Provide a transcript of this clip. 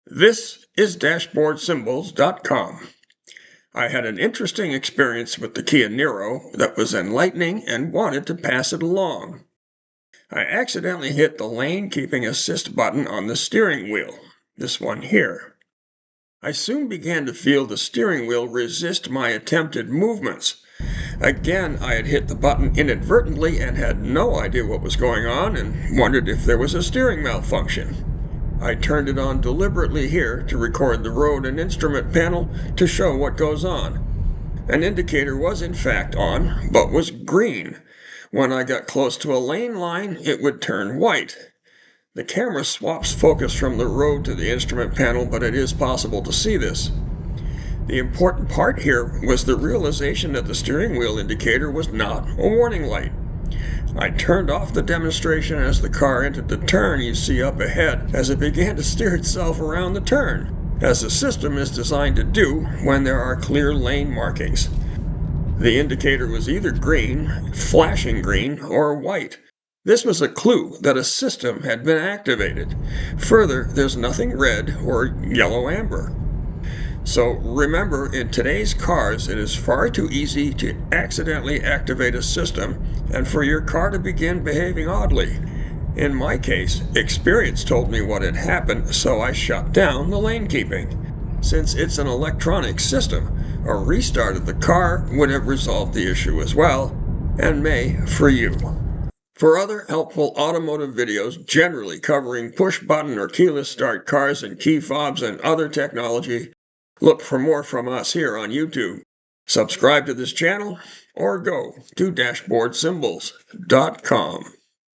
This is DashboardSymbols.com. I had an interesting experience with the Kia Niro that was enlightening and wanted to pass it along. I accidentally hit the lane keeping assist button on the steering wheel, this one here. I soon began to feel the steering wheel resist my attempted movements. Again, I had hit the button inadvertently and had no idea what was going on and wondered if there was a steering malfunction. I turned it on deliberately here to record the road and instrument panel to show what goes on. An indicator was in fact on, but was green. When I got close to a lane line, it would turn white. The camera swaps focus from the road to the instrument panel, but it is possible to see this. The important part here was the realization that the steering wheel indicator was not a warning light. I turned off the demonstration as the car entered the turn you see up ahead as it began to steer itself around the turn, as the system is designed to do when there are clear lane markings. The indicator was either green, flashing green, or white. This was a clue that a system had been activated. Further, there's nothing red or yellow amber. So remember, in today's cars, it is far too easy to accidentally activate a system and for your car to begin behaving oddly. In my case, experience told me what had happened, so I shut down the lane keeping. Since it's an electronic system, a restart of the car would have resolved the issue as well, and may for you. For other helpful automotive videos generally covering push-button or keyless start cars and key fobs and other technology, look for more from us here on YouTube. Subscribe to this channel or go to DashboardSymbols.com.